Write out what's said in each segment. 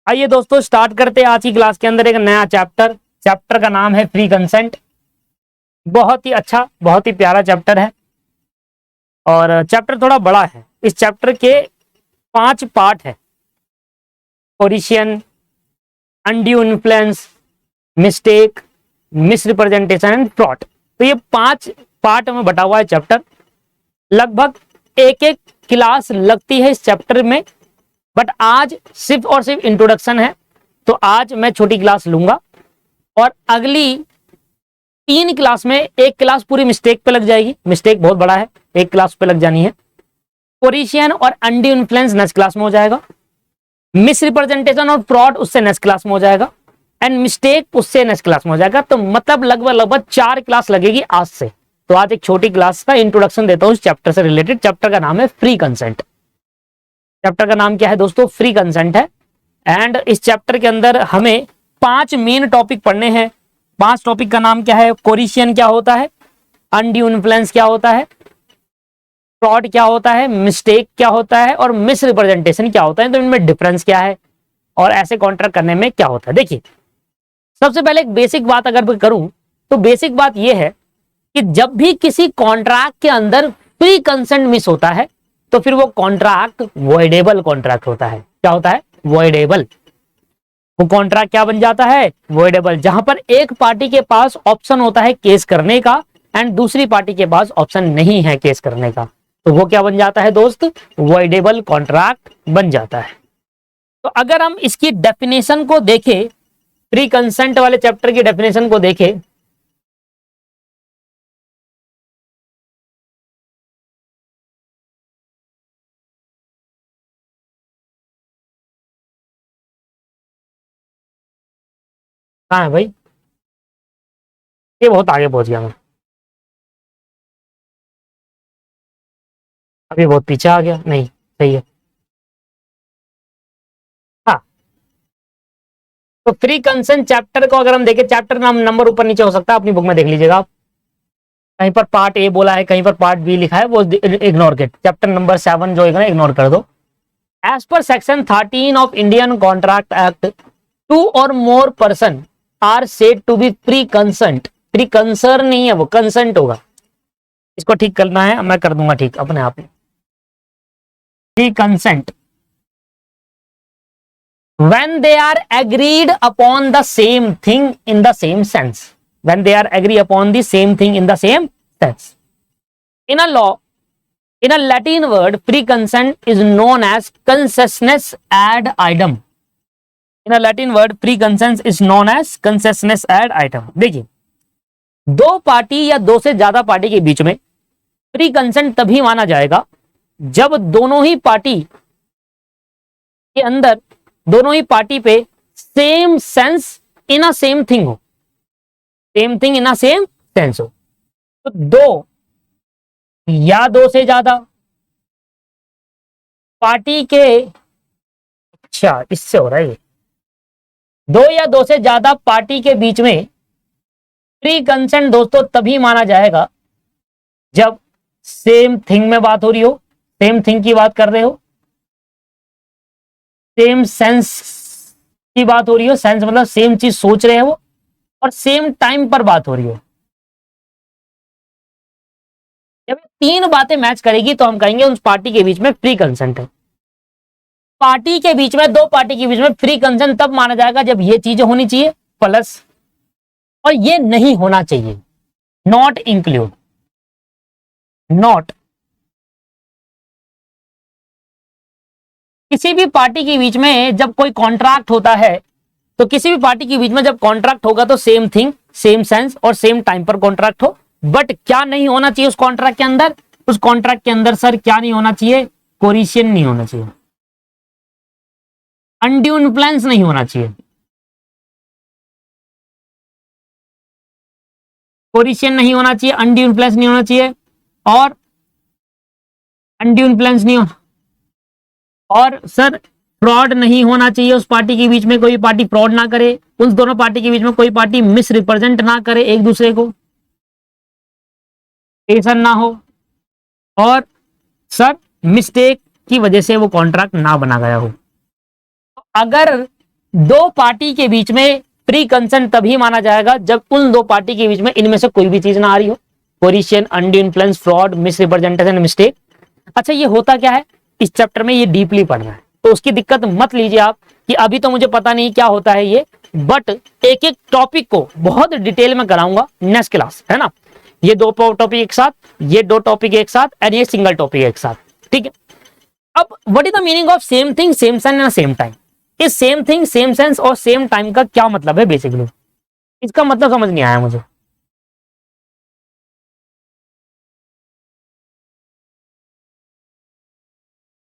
आइए दोस्तों स्टार्ट करते हैं आज की क्लास के अंदर एक नया चैप्टर का नाम है फ्री कंसेंट। बहुत ही अच्छा, बहुत ही प्यारा चैप्टर है और चैप्टर थोड़ा बड़ा है। इस चैप्टर के 5 पार्ट है। Coercion, undue influence, mistake, misrepresentation and fraud. तो ये 5 पार्ट में बटा हुआ है चैप्टर। लगभग एक एक क्लास लगती है इस चैप्टर में, बट आज सिर्फ और सिर्फ इंट्रोडक्शन है। तो आज मैं छोटी क्लास लूंगा और अगली 3 क्लास में एक क्लास पूरी मिस्टेक पे लग जाएगी। मिस्टेक बहुत बड़ा है, एक क्लास पे लग जानी है। कोरिशियन और अनड्यू इन्फ्लुएंस नेक्स्ट क्लास में हो जाएगा। मिस रिप्रेजेंटेशन और फ्रॉड उससे नेक्स्ट क्लास में हो जाएगा एंड मिस्टेक उससे नेक्स्ट क्लास में हो जाएगा। तो मतलब लगभग 4 क्लास लगेगी आज से। तो आज एक छोटी क्लास का इंट्रोडक्शन देता हूं इस चैप्टर से रिलेटेड। चैप्टर का नाम है फ्री कंसेंट। चैप्टर का नाम क्या है दोस्तों? फ्री कंसेंट है। एंड इस चैप्टर के अंदर हमें 5 मेन टॉपिक पढ़ने हैं। 5 टॉपिक का नाम क्या है? कोरिशियन क्या होता है, अनड्यू इन्फ्लुएंस क्या होता है, फ्रॉड क्या होता है, मिस्टेक क्या होता है और मिस रिप्रेजेंटेशन क्या होता है। तो इनमें डिफरेंस क्या है और ऐसे कॉन्ट्रैक्ट करने में क्या होता है। देखिए, सबसे पहले एक बेसिक बात अगर मैं करूं तो बेसिक बात यह है कि जब भी किसी कॉन्ट्रैक्ट के अंदर फ्री कंसेंट मिस होता है तो फिर वो कॉन्ट्रैक्ट वॉइडेबल कॉन्ट्रैक्ट होता है। क्या होता है? वॉइडेबल। वो कॉन्ट्रैक्ट क्या बन जाता है? वॉइडेबल। जहां पर एक पार्टी के पास ऑप्शन होता है केस करने का एंड दूसरी पार्टी के पास ऑप्शन नहीं है केस करने का, तो वो क्या बन जाता है दोस्त? वॉइडेबल कॉन्ट्रैक्ट बन जाता है। तो अगर हम इसकी डेफिनेशन को देखें, फ्री कंसेंट वाले चैप्टर की डेफिनेशन को देखें, कहाँ है भाई? ये बहुत आगे पहुंच गया मैं, अभी बहुत पीछे आ गया। नहीं, सही है। हाँ, तो फ्री कंसेंट चैप्टर को अगर हम देखें, चैप्टर नाम नंबर ऊपर नीचे हो सकता है, अपनी बुक में देख लीजिएगा आप। कहीं पर पार्ट ए बोला है, कहीं पर पार्ट बी लिखा है, वो इग्नोर कर। चैप्टर नंबर 7 जो है इग्नोर कर दो। As per section 13 of Indian contract act, 2 और more person are said to be free consent. Free concern नहीं है, वो कंसेंट होगा। इसको ठीक करना है, मैं कर दूंगा ठीक अपने आप में। Free consent when they are agreed upon the same thing in the same sense. When they are agree upon the same thing in the same sense. In a law, in a Latin word, free consent is known as concessionis ad idem. In a Latin word, free consent is known as concessionis ad idem. देखिए, 2 party या 2 से ज्यादा party के बीच में free consent तभी माना जाएगा जब दोनों ही पार्टी के अंदर, दोनों ही पार्टी पे same sense in a same thing हो, same thing in a same sense हो। तो 2 या 2 से ज्यादा पार्टी के, अच्छा इससे हो रहा है ये, 2 या 2 से ज्यादा पार्टी के बीच में फ्री कंसेंट दोस्तों तभी माना जाएगा जब सेम थिंग में बात हो रही हो, सेम थिंग की बात कर रहे हो, सेम सेंस की बात हो रही हो। सेंस मतलब सेम चीज सोच रहे हो और सेम टाइम पर बात हो रही हो। जब 3 बातें मैच करेगी तो हम कहेंगे उस पार्टी के बीच में फ्री कंसेंट है। पार्टी के बीच में, 2 पार्टी के बीच में फ्री कंसेंट तब माना जाएगा जब ये चीजें होनी चाहिए प्लस, और ये नहीं होना चाहिए, नॉट इंक्लूड, नॉट। किसी भी पार्टी के बीच में जब कोई कॉन्ट्रैक्ट होता है, तो किसी भी पार्टी के बीच में जब कॉन्ट्रैक्ट होगा तो सेम थिंग, सेम सेंस और सेम टाइम पर कॉन्ट्रैक्ट हो। बट क्या नहीं होना चाहिए उस कॉन्ट्रैक्ट के अंदर? उस कॉन्ट्रैक्ट के अंदर सर क्या नहीं होना चाहिए? कोरिशियन नहीं होना चाहिए, अनड्यू इन्फ्लुएंस नहीं होना चाहिए, कोरिशियन नहीं होना चाहिए, अनड्यू इन्फ्लुएंस नहीं होना चाहिए और अनड्यू इन्फ्लुएंस नहीं होना, और सर फ्रॉड नहीं होना चाहिए। उस पार्टी के बीच में कोई पार्टी फ्रॉड ना करे, उन दोनों पार्टी के बीच में कोई पार्टी मिस रिप्रेजेंट ना करे एक दूसरे को, ऐसा ना हो, और सर मिस्टेक की वजह से वो कॉन्ट्रैक्ट ना बना गया हो। अगर दो पार्टी के बीच में फ्री कंसेंट तभी माना जाएगा जब उन दो पार्टी के बीच में इनमें से कोई भी चीज ना आ रही हो, coercion, undue influence, fraud, misrepresentation, mistake. अच्छा, ये होता क्या है इस चैप्टर में, ये डीपली पढ़ना है, तो उसकी दिक्कत मत लीजिए आप कि अभी तो मुझे पता नहीं क्या होता है ये, बट एक एक टॉपिक को बहुत डिटेल में कराऊंगा नेक्स्ट क्लास, है ना। ये दो टॉपिक एक साथ, ये दो टॉपिक एक साथ, और ये सिंगल टॉपिक एक साथ, ठीक है। अब what is the meaning of same thing same sense and same time? इस सेम थिंग सेम सेंस और सेम टाइम का क्या मतलब है बेसिकली, इसका मतलब समझ नहीं आया मुझे।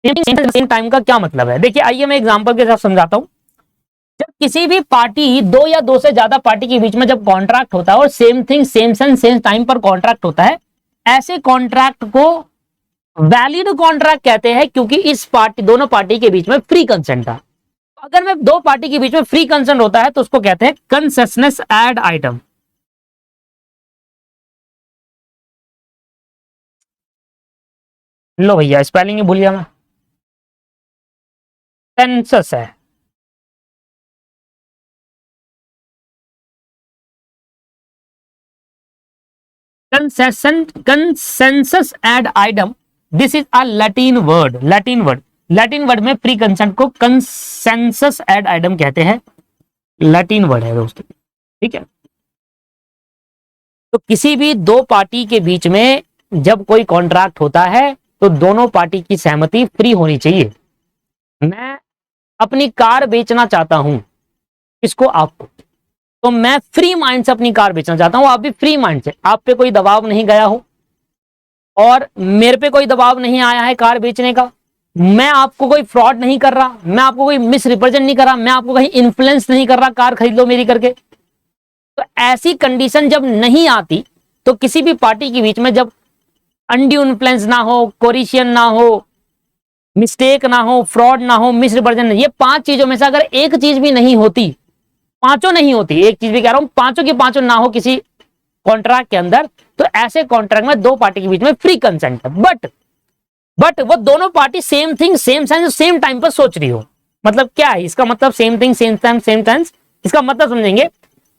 सेम टाइम का क्या मतलब है, देखिए आइए मैं एग्जांपल के साथ समझाता हूं। जब किसी भी पार्टी, दो या दो से ज्यादा पार्टी के बीच में जब कॉन्ट्रैक्ट होता है और same thing same sense same time पर कॉन्ट्रैक्ट होता है, ऐसे कॉन्ट्रैक्ट को वैलिड कॉन्ट्रैक्ट कहते हैं, क्योंकि इस पार्टी, दोनों पार्टी के बीच में फ्री कंसेंट था। अगर मैं दो पार्टी के बीच में फ्री कंसेंट होता है तो उसको कहते हैं कंसेशनस एड आइटम। लो भैया स्पेलिंग ही भूल गया मैं, सेंसस है, concession, consensus ad idem, this is a Latin word, Latin word, Latin word में प्री कंसेंट को कंसेंसस एड आइटम कहते हैं, लैटिन वर्ड है दोस्तों, ठीक है। तो किसी भी दो पार्टी के बीच में जब कोई कॉन्ट्रैक्ट होता है तो दोनों पार्टी की सहमति फ्री होनी चाहिए। मैं अपनी कार बेचना चाहता हूं, इसको आपको, तो मैं फ्री माइंड से अपनी कार बेचना चाहता हूं, आप भी फ्री माइंड से, आप पे कोई दबाव नहीं गया हो और मेरे पे कोई दबाव नहीं आया है कार बेचने का, मैं आपको कोई फ्रॉड नहीं कर रहा, मैं आपको कोई मिस रिप्रेजेंट नहीं कर रहा, मैं आपको कहीं इन्फ्लुएंस नहीं कर रहा कार खरीद लो मेरी करके। तो ऐसी कंडीशन जब नहीं आती, तो किसी भी पार्टी के बीच में जब अनड्यू इन्फ्लुएंस ना हो, कोरिशन ना हो, मिस्टेक ना हो, फ्रॉड ना हो, मिस रिप्रेजेंट, ये पांच चीजों में से अगर एक चीज भी नहीं होती, पांचों नहीं होती, एक चीज भी कह रहा हूं, पांचों की पांचों ना हो किसी कॉन्ट्रैक्ट के अंदर, तो ऐसे कॉन्ट्रैक्ट में दो पार्टी के बीच में फ्री कंसेंट है। बट वो दोनों party same thing same sense same time पर सोच रही हो। मतलब क्या है इसका मतलब, same thing same time same sense, इसका मतलब समझेंगे।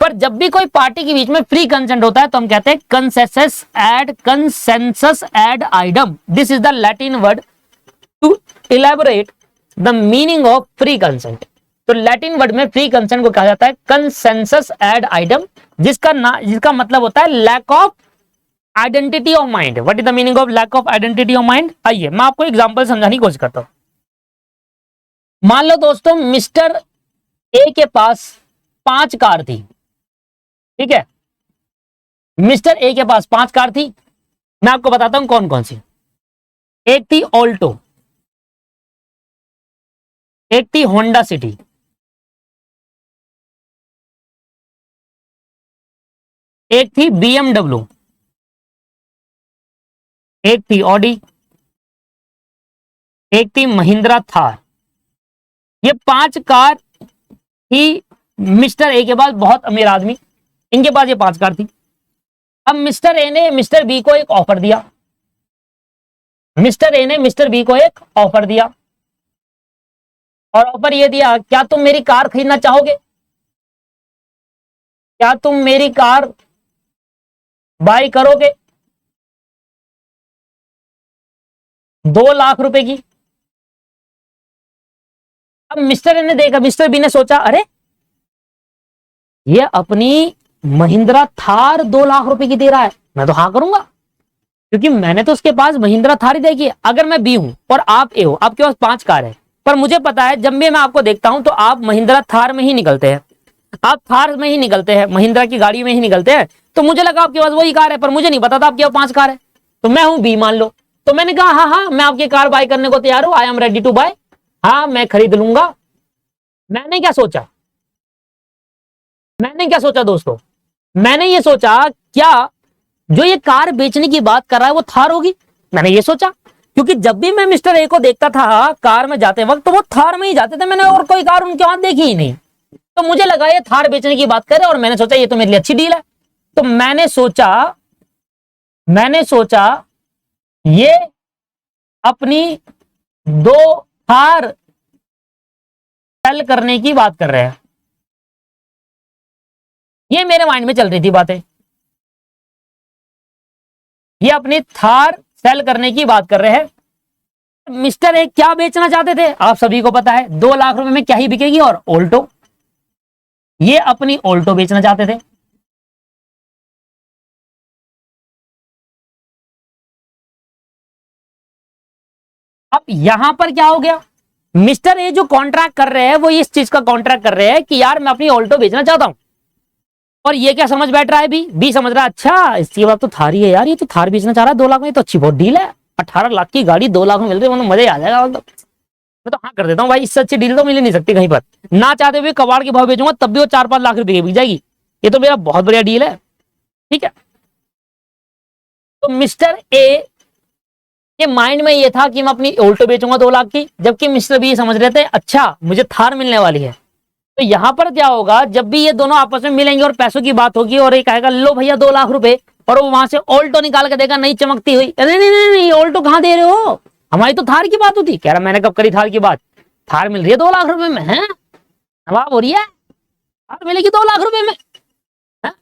पर जब भी कोई पार्टी के बीच में फ्री कंसेंट होता है तो हम कहते हैं consensus ad idem, this is the Latin word to elaborate the meaning of free consent. तो लैटिन वर्ड में फ्री कंसेंट को कहा जाता है कंसेंसस एड आइटम, जिसका मतलब होता है lack of identity of mind. What is the meaning of lack of identity of mind? आइए मैं आपको एग्जांपल समझाने की कोशिश करता हूं। मान लो दोस्तों मिस्टर ए के पास 5 कार थी, ठीक है, मिस्टर ए के पास 5 कार थी, मैं आपको बताता हूं कौन कौन सी। एक थी ऑल्टो, एक थी होंडा सिटी, एक थी बीएमडब्ल्यू, एक थी ऑडी, एक थी महिंद्रा थार। ये 5 कार थी मिस्टर ए के पास, बहुत अमीर आदमी, इनके पास ये 5 कार थी। अब मिस्टर ए ने मिस्टर बी को एक ऑफर दिया, मिस्टर ए ने मिस्टर बी को एक ऑफर दिया, और ऑफर ये दिया, क्या तुम मेरी कार खरीदना चाहोगे? क्या तुम मेरी कार बाय करोगे 2 लाख रुपए की? अब मिस्टर ए ने देखा, मिस्टर बी ने सोचा, अरे ये अपनी महिंद्रा थार 2 लाख रुपए की दे रहा है, मैं तो हाँ करूंगा, क्योंकि मैंने तो उसके पास महिंद्रा थार ही देखी है। अगर मैं बी हूं और आप ए हो, आपके पास 5 कार है, पर मुझे पता है जब भी मैं आपको देखता हूं तो आप महिंद्रा थार में ही निकलते हैं, आप थार में ही निकलते हैं, महिंद्रा की गाड़ी में ही निकलते हैं, तो मुझे लगा आपके पास वही कार है, पर मुझे नहीं पता था आपके पास 5 कार है। तो मैं हूं बी मान लो, तो मैंने कहा हाँ हाँ मैं आपकी कार बाय करने को तैयार हूं, I am ready to buy, हाँ मैं खरीद लूंगा। मैंने क्या सोचा, मैंने क्या सोचा दोस्तों, मैंने ये सोचा क्या जो ये कार बेचने की बात कर रहा है वो थार होगी, मैंने ये सोचा, क्योंकि जब भी मैं मिस्टर ए को देखता था कार में जाते वक्त तो वो थार में ही जाते थे, मैंने और कोई कार उनके वहां देखी ही नहीं। तो मुझे लगा ये थार बेचने की बात कर रहे, और मैंने सोचा ये तो मेरे लिए अच्छी डील है। तो मैंने सोचा ये अपनी 2 थार सेल करने की बात कर रहे हैं। ये मेरे माइंड में चल रही थी बातें, ये अपनी थार सेल करने की बात कर रहे हैं। मिस्टर ए क्या बेचना चाहते थे, आप सभी को पता है 2 लाख रुपए में क्या ही बिकेगी, और ऑल्टो, ये अपनी ऑल्टो बेचना चाहते थे। अब यहां पर क्या हो गया, मिस्टर ए जो कॉन्ट्रैक्ट कर रहे हैं वो इस चीज का कॉन्ट्रैक्ट कर रहे हैं कि यार मैं अपनी ऑल्टो बेचना चाहता हूं, और ये क्या समझ बैठ रहा है, बी समझ रहा है अच्छा इसकी बात तो थार ही है यार, ये तो थार बेचना चाह रहा है 2 लाख में, तो अच्छी बहुत डील है, 18 लाख की गाड़ी 2 लाख में मिल रही है, मतलब मजा आ जाएगा, मतलब मैं तो हाँ कर देता हूँ भाई, इससे अच्छी डील तो मिल ही नहीं सकती कहीं पर, ना चाहते हुए कबाड़ के भाव बेचूंगा तब भी वो 4-5 लाख रुपए की बिक जाएगी, ये तो मेरा बहुत बढ़िया डील है। ठीक है, तो मिस्टर ए के माइंड में ये था कि मैं अपनी ऑल्टो बेचूंगा 2 लाख की, जबकि मिस्टर बी समझ रहे थे अच्छा मुझे थार मिलने वाली है। तो यहां पर क्या होगा, जब भी ये दोनों आपस में मिलेंगे और पैसों की बात होगी और ये कहेगा लो भैया 2 लाख रुपए, और वो वहां से ऑल्टो निकाल के देगा नहीं चमकती हुई, नहीं नहीं नहीं, नहीं ऑल्टो कहां दे रहे हो, हमारी तो थार की बात होती, कह रहा मैंने कब करी थार की बात, थार मिल रही है 2 लाख रुपए में, है नवाब हो रही है, थार मिलेगी 2 लाख रुपए में।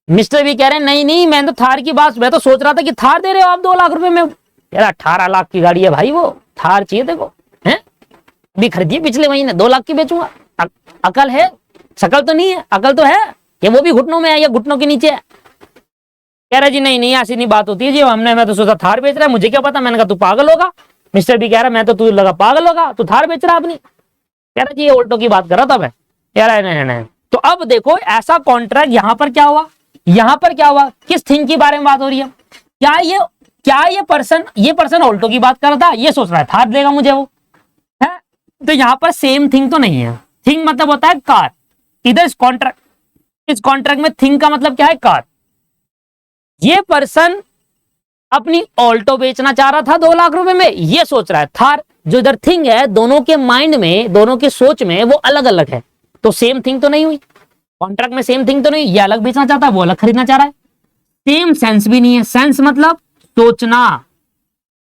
मिस्टर भी कह रहे हैं नहीं नहीं, मैं तो थार की बात, मैं तो सोच रहा था कि थार दे रहे हो आप 2 लाख रुपए में, यार 18 लाख की गाड़ी है भाई, वो थार चाहिए देखो, है भी खरीदी पिछले महीने 2 लाख की बेचूंगा, अकल है, शकल तो नहीं है, अकल तो है, ये वो भी घुटनों में है या घुटनों के नीचे है। कह रहा जी नहीं नहीं ऐसी नहीं बात होती है जी, मैं तो सोचा थार बेच रहा है, मुझे क्या पता, मैंने कहा तू पागल होगा। मिस्टर भी कह रहा मैं तो तू लगा पागल होगा, तू थार बेच रहा अपनी, कह रहा जी ये ऑल्टो की बात कर रहा था मैं, कह रहा है नहीं नहीं। तो अब देखो ऐसा कॉन्ट्रैक्ट यहां पर क्या हुआ, यहां पर क्या हुआ, किस थिंग के बारे में बात हो रही है, क्या ये पर्सन ऑल्टो की बात कर रहा था, ये सोच रहा है थार देगा मुझे वो, है तो यहां पर सेम थिंग तो नहीं है, थिंग मतलब होता है कार, इधर इस कॉन्ट्रैक्ट में थिंग का मतलब क्या है, कार। ये पर्सन अपनी ऑल्टो बेचना चाह रहा था 2 लाख रुपए में, ये सोच रहा है थार, जो इधर थिंग है दोनों के माइंड में, दोनों की सोच में वो अलग अलग है, तो सेम थिंग तो नहीं हुई, कॉन्ट्रैक्ट में सेम थिंग तो नहीं, ये अलग बेचना चाहता है वो अलग खरीदना चाह रहा है, सेम सेंस भी नहीं है, सेंस मतलब सोचना,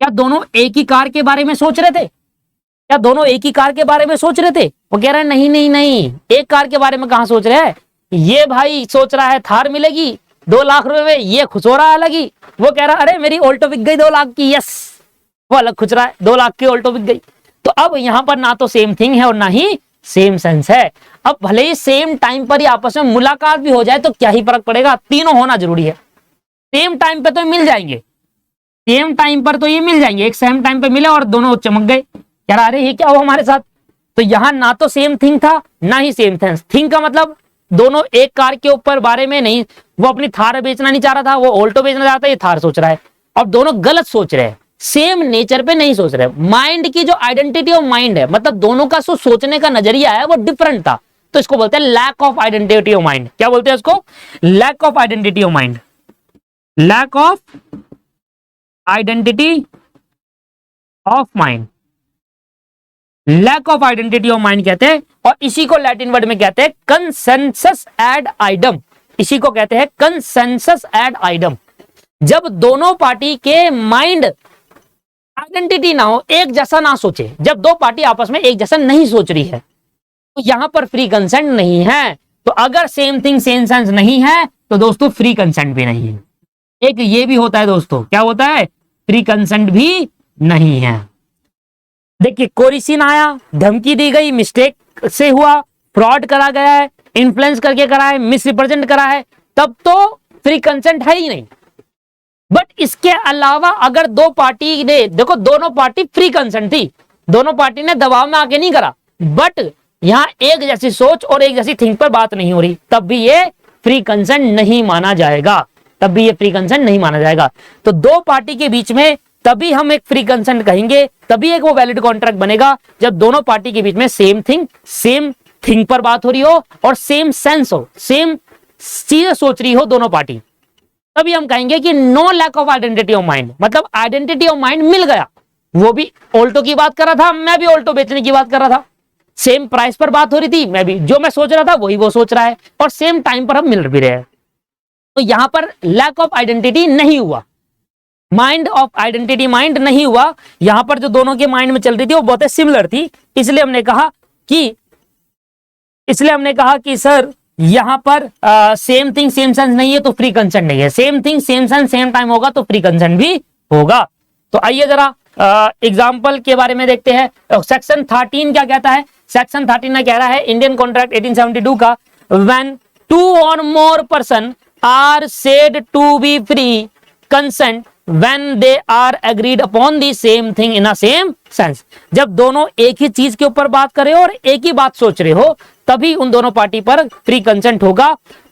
क्या दोनों एक ही कार के बारे में सोच रहे थे, क्या दोनों एक ही कार के बारे में सोच रहे थे, वो कह रहा है नहीं नहीं नहीं, एक कार के बारे में कहां सोच रहे हैं, ये भाई सोच रहा है थार मिलेगी 2 लाख रुपए में, ये खुश हो रहा है अलग ही, वो कह रहा है अरे मेरी ऑल्टो बिक गई 2 लाख की, यस, वो अलग खुश रहा है 2 लाख की ऑल्टो बिक गई। तो अब यहां पर ना तो सेम थिंग है और ना ही सेम सेंस है, अब भले ही सेम टाइम पर ही आपस में मुलाकात भी हो जाए तो क्या ही फर्क पड़ेगा, तीनों होना जरूरी है, सेम टाइम पे तो मिल जाएंगे, सेम टाइम पर तो ये मिल जाएंगे, एक सेम टाइम पे मिले और दोनों चमक गए, यार अरे ये क्या हुआ हमारे साथ, तो यहां ना तो सेम थिंग था ना ही सेम सेंस, थिंग का मतलब दोनों एक कार के ऊपर बारे में नहीं, वो अपनी थार बेचना नहीं चाह रहा था, वो ऑल्टो बेचना चाहता है, ये थार सोच रहा है, अब दोनों गलत सोच रहे हैं, सेम नेचर पे नहीं सोच रहे, माइंड की जो आइडेंटिटी ऑफ माइंड है, मतलब दोनों का जो सोचने का नजरिया है वो डिफरेंट था, तो इसको बोलते हैं lack of identity of mind, क्या बोलते हैं इसको, lack of identity of mind, lack of identity of mind, lack of identity of mind कहते हैं, और इसी को लैटिन वर्ड में कहते हैं कंसेंसस एड आइडम, इसी को कहते हैं कंसेंसस एड आइडम, जब दोनों पार्टी के माइंड आइडेंटिटी ना हो, एक जैसा ना सोचे, जब दो पार्टी आपस में एक जैसा नहीं सोच रही है, तो यहां पर फ्री कंसेंट नहीं है, तो अगर सेम थिंग सेम सेंस नहीं है तो दोस्तों फ्री कंसेंट भी नहीं है, एक ये भी होता है दोस्तों, क्या होता है, फ्री कंसेंट भी नहीं है। देखिए कोरिसिन आया, धमकी दी गई, मिस्टेक से हुआ, फ्रॉड करा गया है, इन्फ्लुएंस करके करा है, मिस रिप्रेजेंट करा है, तब तो फ्री कंसेंट है ही नहीं। बट इसके अलावा अगर दो पार्टी ने, देखो दोनों पार्टी फ्री कंसेंट थी, दोनों पार्टी ने दबाव में आके नहीं करा, बट यहां एक जैसी सोच और एक जैसी थिंग पर बात नहीं हो रही, तब भी ये फ्री कंसेंट नहीं माना जाएगा, तब भी ये फ्री कंसेंट नहीं माना जाएगा। तो दो पार्टी के बीच में तभी हम एक फ्री कंसेंट कहेंगे, तभी एक वो वैलिड कॉन्ट्रैक्ट बनेगा जब दोनों पार्टी के बीच में सेम थिंग पर बात हो रही हो और सेम सेंस हो, सेम चीज सोच रही हो दोनों पार्टी, तभी हम कहेंगे कि no lack of identity of mind, मतलब आइडेंटिटी ऑफ माइंड मिल गया, वो भी ऑल्टो की बात कर रहा था, मैं भी ऑल्टो बेचने की बात कर रहा था, सेम प्राइस पर बात हो रही थी, मैं भी जो मैं सोच रहा था वही वो सोच रहा है, और सेम टाइम पर हम मिल भी रहे हैं, तो यहां पर लैक ऑफ आइडेंटिटी नहीं हुआ, माइंड ऑफ आइडेंटिटी माइंड नहीं हुआ, यहां पर जो दोनों के माइंड में चल रही थी वो बहुत सिमिलर थी, इसलिए हमने कहा कि इसलिए हमने कहा कि सर यहां पर सेम थिंग सेम सेंस नहीं है तो फ्री कंसेंट नहीं है, same thing same sense same time होगा तो फ्री कंसेंट भी होगा। तो आइए जरा एग्जाम्पल के बारे में देखते हैं। सेक्शन 13 क्या कहता है? सेक्शन 13 में कह रहा है इंडियन कॉन्ट्रैक्ट 1872 का, व्हेन टू और more person are said to be free consent when they are agreed upon the same thing in a same sense। जब दोनों एक ही चीज के ऊपर बात कर रहे हो और एक ही बात सोच रहे हो तभी उन दोनों पार्टी पर फ्री कंसेंट होगा।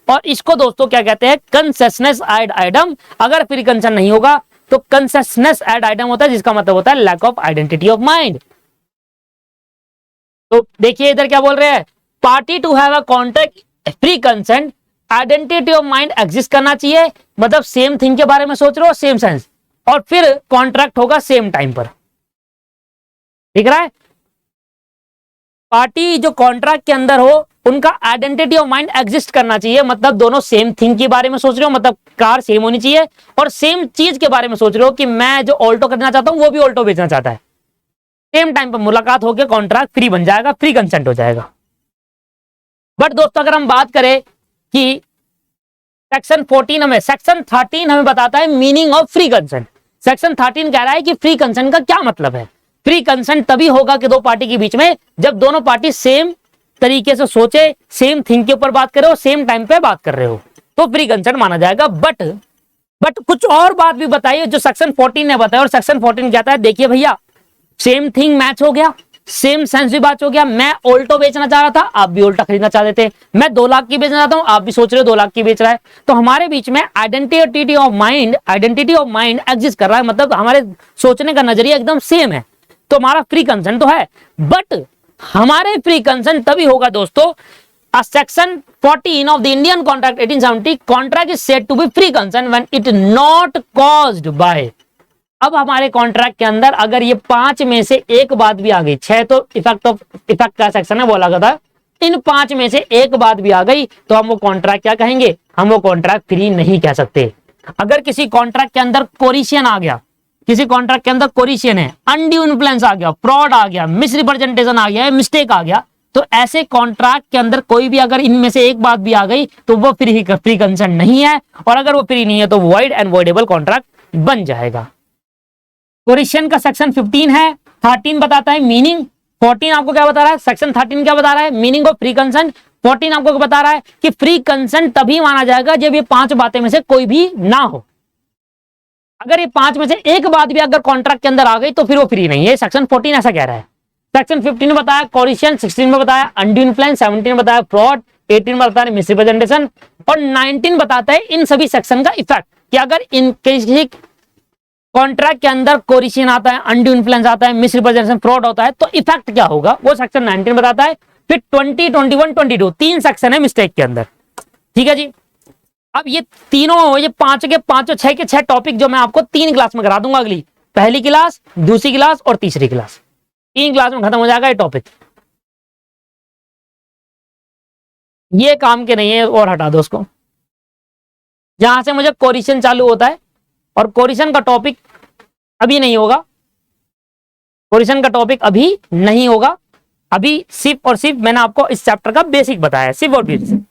और इसको दोस्तों क्या कहते हैं? कंसेशनस एड आइटम। अगर फ्री कंसेंट नहीं होगा तो कंसेशनस एड आइटम होता है, जिसका मतलब होता है lack of identity of mind. तो देखिए इधर क्या बोल रहे हैं, party to have a contract free consent, identity of mind exist करना चाहिए, मतलब सेम थिंग के बारे में सोच रहे हो सेम सेंस, और फिर कॉन्ट्रैक्ट होगा सेम टाइम पर। दिख रहा है? पार्टी जो कॉन्ट्रैक्ट के अंदर हो उनका आइडेंटिटी ऑफ माइंड एग्जिस्ट करना चाहिए, मतलब दोनों सेम थिंग के बारे में सोच रहे हो, मतलब कार सेम होनी चाहिए, और सेम चीज के बारे में सोच रहे हो कि मैं जो ऑल्टो खरीदना चाहता हूं वो भी ऑल्टो बेचना चाहता है। सेम टाइम पर मुलाकात होकर कॉन्ट्रैक्ट फ्री बन जाएगा, फ्री कंसेंट हो जाएगा। बट दोस्तों अगर हम बात करें कि सेक्शन 13 हमें बताता है meaning of free consent. Section 13 कह रहा है कि फ्री कंसेंट का क्या मतलब है। फ्री कंसेंट तभी होगा कि दो पार्टी के बीच में जब दोनों पार्टी सेम तरीके से सोचे, सेम थिंग के ऊपर बात कर रहे हो, सेम टाइम पे बात कर रहे हो, तो फ्री कंसेंट माना जाएगा। बट कुछ और बात भी बताइए जो सेक्शन 14 ने बताया। और सेक्शन 14 कहता है देखिए भैया, सेम थिंग मैच हो गया, सेम सेंस भी बात हो गया। मैं ऑल्टो बेचना चाह रहा था, आप भी ऑल्टो खरीदना चाहते थे। मैं 2 लाख की बेचना चाहता हूं, आप भी सोच रहे हो 2 लाख की बेच रहा है। तो हमारे बीच में आइडेंटिटी ऑफ माइंड एग्जिस्ट कर रहा है, मतलब हमारे सोचने का नजरिया एकदम सेम है, तो हमारा फ्री कंसेंट तो है। बट हमारे फ्री कंसेंट तभी होगा दोस्तों, section 14 of the Indian contract 1870, contract is said to be free consent when it not caused by. अब हमारे कॉन्ट्रैक्ट के अंदर अगर ये 5 में से एक बात भी आ गई, 6 तो इफेक्ट का सेक्शन है, बोला था, इन 5 में से एक बात भी आ गई तो हम वो कॉन्ट्रैक्ट क्या कहेंगे? हम वो कॉन्ट्रैक्ट फ्री नहीं कह सकते। अगर किसी कॉन्ट्रैक्ट के अंदर कोरिशन आ गया, किसी कॉन्ट्रैक्ट के अंदर कोरिशन है, अनड्यू इन्फ्लुएंस आ गया, फ्रॉड आ गया, मिसरिप्रेजेंटेशन आ गया, मिस्टेक आ गया, तो ऐसे कॉन्ट्रैक्ट के अंदर कोई भी अगर इनमें से एक बात भी आ गई तो वो फ्री कंसेंट नहीं है, और अगर वो फ्री नहीं है तो वॉइड एंड वॉइडेबल कॉन्ट्रैक्ट बन जाएगा। कोरिशन का सेक्शन 15 है, 13 बताता है मीनिंग, 14 आपको क्या बता रहा है? सेक्शन 13 क्या बता रहा है? Meaning of free consent. 14 आपको बता रहा है कि फ्री कंसेंट तभी माना जाएगा जब ये 5 बातें में से कोई भी ना हो। अगर ये 5 में से एक बात भी अगर कॉन्ट्रैक्ट के अंदर आ गई तो फिर वो फ्री नहीं है। सेक्शन 14 ऐसा कह रहा है। सेक्शन 15 में बताया कोरिशन, 16 में बताया अनड्यू इन्फ्लुएंस, 17 में बताया फ्रॉड, 18 में बताया मिसरिप्रेजेंटेशन, और 19 बताता है इन सभी सेक्शन का इफेक्ट, कि अगर इन किसी कॉन्ट्रैक्ट के अंदर कोरिशन आता है, अनड्यू इन्फ्लुएंस आता है, मिसरिप्रेजेंटेशन, फ्रॉड होता है, तो इफेक्ट क्या होगा वो सेक्शन 19 बताता है। फिर 20, 21, 22 3 सेक्शन है मिस्टेक के अंदर। ठीक है जी। अब ये तीनों, ये 5 के 5 6 के 6 टॉपिक जो मैं आपको 3 क्लास में करा दूंगा, अगली पहली क्लास, दूसरी क्लास और तीसरी क्लास, 3 क्लास में खत्म हो जाएगा ये टॉपिक। ये काम के नहीं है, और हटा दो उसको। जहां से मुझे कोरिशन चालू होता है, और कोरिशन का टॉपिक अभी नहीं होगा, कोरिशन का टॉपिक अभी नहीं होगा। अभी सिर्फ और सिर्फ मैंने आपको इस चैप्टर का बेसिक बताया है, सिर्फ और बेसिक।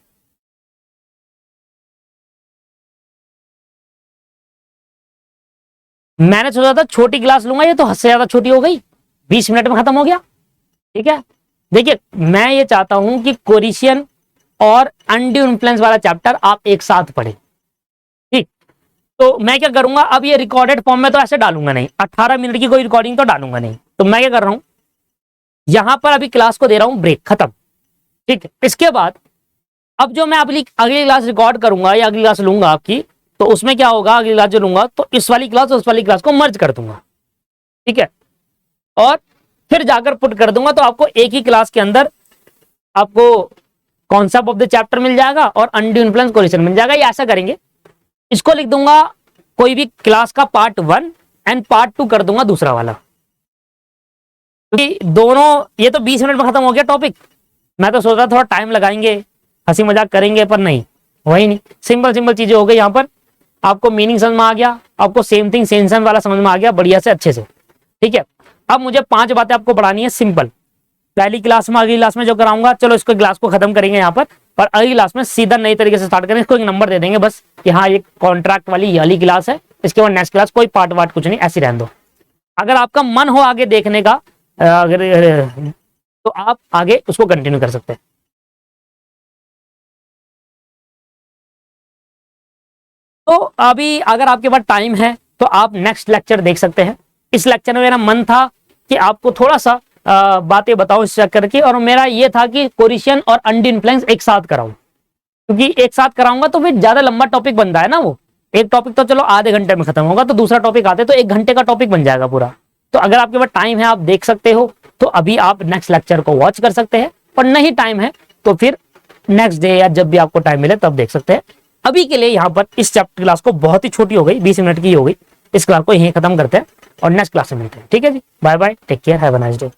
मैंने सोचा था छोटी क्लास लूंगा, ये तो हद से ज्यादा छोटी हो गई, 20 मिनट में खत्म हो गया। ठीक है, देखिए मैं ये चाहता हूं कि कोरिशन और अनड्यू इन्फ्लुएंस वाला चैप्टर आप एक साथ पढ़ें। ठीक, तो मैं क्या करूंगा, अब ये रिकॉर्डेड फॉर्म में तो ऐसे डालूंगा नहीं, 18 मिनट की कोई रिकॉर्डिंग तो डालूंगा नहीं। तो मैं क्या कर रहा हूं, यहां पर अभी क्लास को दे रहा हूं ब्रेक, खत्म। ठीक है, इसके बाद अब जो मैं अगली क्लास रिकॉर्ड करूंगा या अगली क्लास लूंगा आपकी, तो उसमें क्या होगा, अगली क्लास जो लूंगा तो इस वाली क्लास और उस वाली क्लास को मर्ज कर दूंगा। ठीक है, और फिर जाकर पुट कर दूंगा, तो आपको एक ही क्लास के अंदर आपको कॉन्सेप्ट ऑफ द चैप्टर मिल जाएगा और अनड्यू इन्फ्लुएंस कोरिशन मिल जाएगा। ये ऐसा करेंगे, इसको लिख दूंगा कोई भी क्लास का पार्ट 1 एंड पार्ट 2 कर दूंगा दूसरा वाला, क्योंकि दोनों ये तो 20 मिनट में खत्म हो गया टॉपिक। मैं तो सोच रहा थोड़ा टाइम लगाएंगे, हंसी मजाक करेंगे, पर नहीं, वही नहीं, सिंपल सिंपल चीजें हो गई। यहाँ पर आपको मीनिंग समझ में आ गया, आपको सेम थिंग सेम सेंस वाला समझ में आ गया बढ़िया से, अच्छे से। ठीक है, अब मुझे 5 बातें आपको पढ़ानी है सिंपल। पहली क्लास में, अगली क्लास में जो कराऊंगा, चलो इसको क्लास को खत्म करेंगे यहाँ पर अगली क्लास में सीधा नई तरीके से स्टार्ट करेंगे। इसको एक नंबर दे देंगे बस कि हाँ ये कॉन्ट्रैक्ट वाली ये वाली क्लास है, इसके बाद नेक्स्ट क्लास कोई पार्ट वार्ट कुछ नहीं, ऐसे रहने दो। अगर आपका मन हो आगे देखने का अगर तो आप आगे उसको कंटिन्यू कर सकते हैं। तो अभी अगर आपके पास टाइम है तो आप नेक्स्ट लेक्चर देख सकते हैं। इस लेक्चर में मेरा मन था कि आपको थोड़ा सा बातें बताऊं इस चक्कर की, और मेरा ये था कि कोरिशन और अंडू इन्फ्लुएंस एक साथ कराऊं, क्योंकि एक साथ कराऊंगा तो फिर ज्यादा लंबा टॉपिक बनता है ना। वो एक टॉपिक तो चलो आधे घंटे में खत्म होगा, तो दूसरा टॉपिक आते तो 1 घंटे का टॉपिक बन जाएगा पूरा। तो अगर आपके पास टाइम है, आप देख सकते हो, तो अभी आप नेक्स्ट लेक्चर को वॉच कर सकते हैं, और नहीं टाइम है तो फिर नेक्स्ट डे या जब भी आपको टाइम मिले तब देख सकते हैं। अभी के लिए यहाँ पर इस चैप्टर क्लास को बहुत ही छोटी हो गई, 20 मिनट की हो गई, इस क्लास को यहीं खत्म करते हैं और नेक्स्ट क्लास में मिलते हैं। ठीक है जी, bye bye, take care, have a nice day.